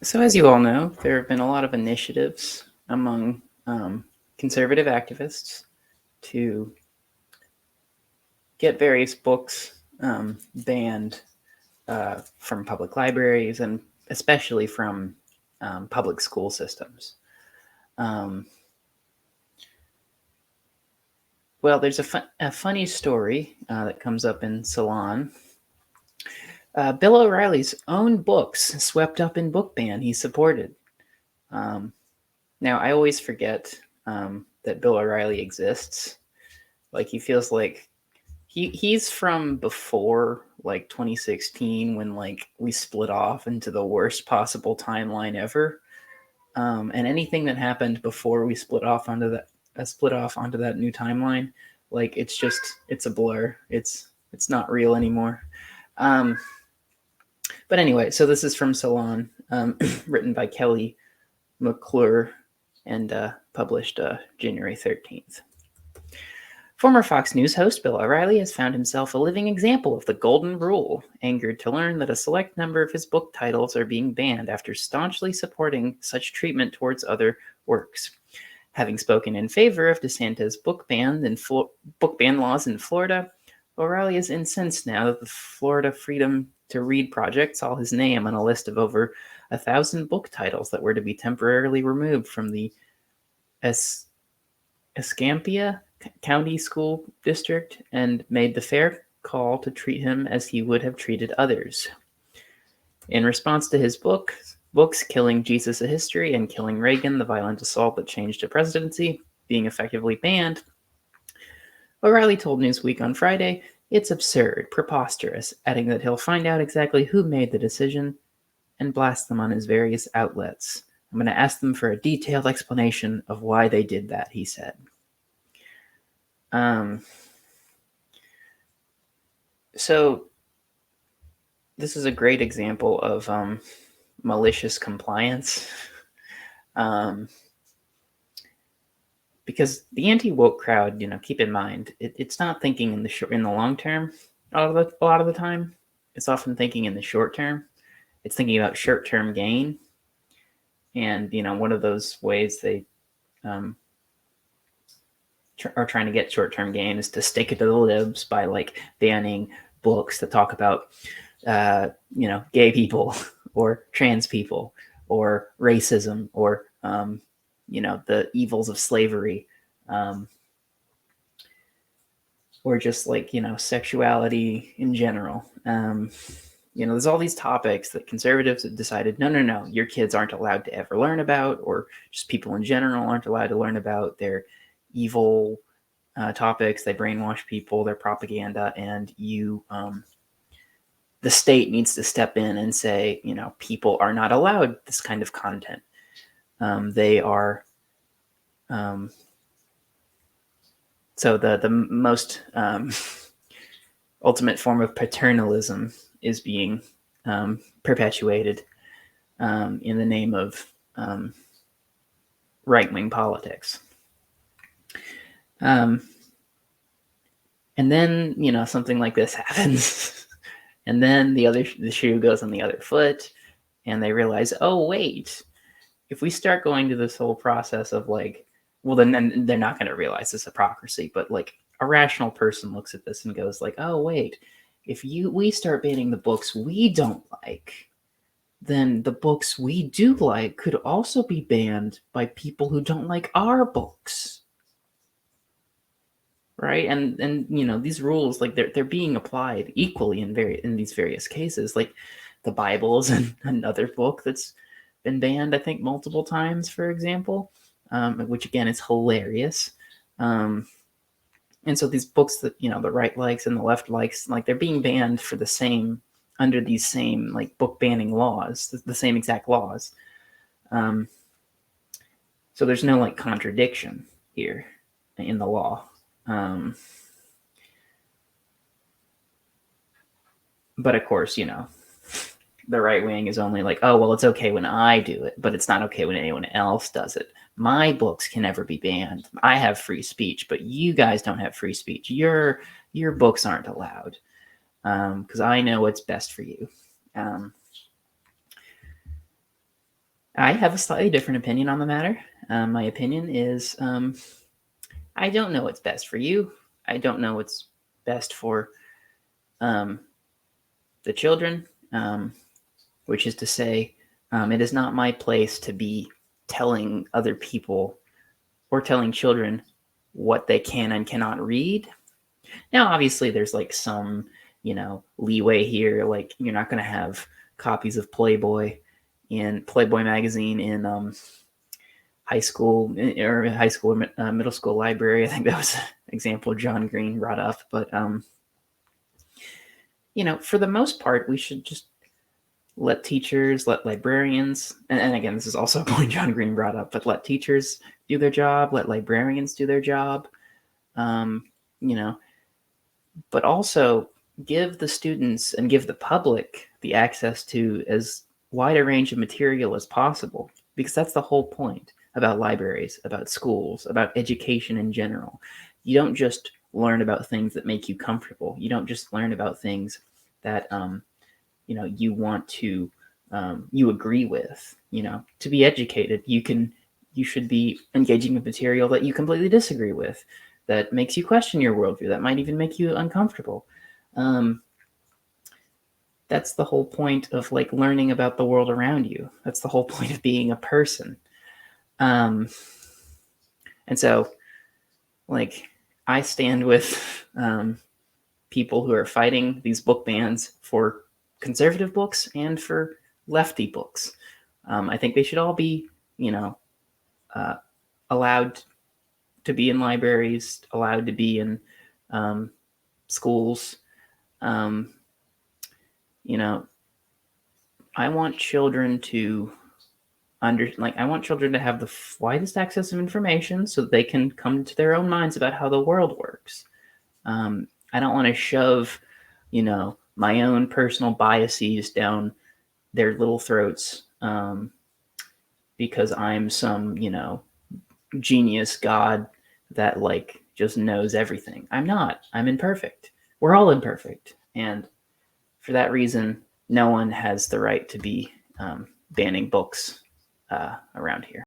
So, as you all know, there have been a lot of initiatives among conservative activists to get various books banned from public libraries and especially from public school systems. Well, there's a funny story that comes up in Salon. Bill O'Reilly's own books swept up in book ban he supported. Now, I always forget that Bill O'Reilly exists. Like, he feels like he's from before, like, 2016, when, like, we split off into the worst possible timeline ever. And anything that happened before we split off onto that new timeline, like, it's a blur. It's not real anymore. But anyway, so this is from Salon, written by Kelly McClure and published January 13th. Former Fox News host Bill O'Reilly has found himself a living example of the golden rule, angered to learn that a select number of his book titles are being banned after staunchly supporting such treatment towards other works. Having spoken in favor of DeSantis' book ban laws in Florida, O'Reilly is incensed now that the Florida Freedom to Read Project saw his name on a list of over 1,000 book titles that were to be temporarily removed from the Escambia County School District and made the fair call to treat him as he would have treated others. In response to his books, Killing Jesus a History and Killing Reagan, the Violent Assault That Changed a Presidency, being effectively banned, O'Reilly told Newsweek on Friday, "It's absurd, preposterous," adding that he'll find out exactly who made the decision and blast them on his various outlets. "I'm going to ask them for a detailed explanation of why they did that," he said. So this is a great example of malicious compliance. Because the anti-woke crowd, keep in mind, it's not thinking in the long term a lot of the time. It's often thinking in the short term. It's thinking about short-term gain. And, one of those ways they are trying to get short-term gain is to stick it to the libs by, like, banning books that talk about, gay people or trans people or racism or, the evils of slavery, or just, like, sexuality in general. There's all these topics that conservatives have decided, no, your kids aren't allowed to ever learn about, or just people in general aren't allowed to learn about. They're evil topics. They brainwash people. They're propaganda, and the state needs to step in and say, people are not allowed this kind of content. They are. So the most ultimate form of paternalism is being perpetuated in the name of right-wing politics. And then, something like this happens. And then the shoe goes on the other foot, and they realize, oh, wait, if we start going to this whole process of, like, well, then they're not going to realize this hypocrisy, but, like, a rational person looks at this and goes, like, oh, wait, if we start banning the books we don't like, then the books we do like could also be banned by people who don't like our books. Right? And these rules, like, they're being applied equally in these various cases. Like, the Bible is another book that's been banned, I think, multiple times, for example, which again is hilarious. And so these books that the right likes and the left likes, like, they're being banned for under these same, like, book banning laws, the same exact laws. So there's no, like, contradiction here in the law. But of course, the right wing is only like, oh, well, it's okay when I do it, but it's not okay when anyone else does it. My books can never be banned. I have free speech, but you guys don't have free speech. Your books aren't allowed, because I know what's best for you. I have a slightly different opinion on the matter. My opinion is I don't know what's best for you. I don't know what's best for um, the children, which is to say, it is not my place to be telling other people or telling children what they can and cannot read. Now, obviously, there's like some, leeway here. Like, you're not going to have copies of Playboy magazine in high school or middle school library. I think that was an example John Green brought up. But for the most part, we should just let teachers, let librarians, and again, this is also a point John Green brought up, but let teachers do their job, let librarians do their job, you know, but also give the students and give the public the access to as wide a range of material as possible, because that's the whole point about libraries, about schools, about education in general. You don't just learn about things that make you comfortable. You don't just learn about things that you want to you agree with. To be educated, you should be engaging with material that you completely disagree with, that makes you question your worldview, that might even make you uncomfortable. That's the whole point of like learning about the world around you. That's the whole point of being a person. And so, like, I stand with people who are fighting these book bans for conservative books and for lefty books. I think they should all be, allowed to be in libraries, allowed to be in schools. I want children to I want children to have the widest access of information so that they can come to their own minds about how the world works. I don't want to shove, my own personal biases down their little throats because I'm some, genius god that like just knows everything. I'm not. I'm imperfect. We're all imperfect. And for that reason, no one has the right to be banning books around here.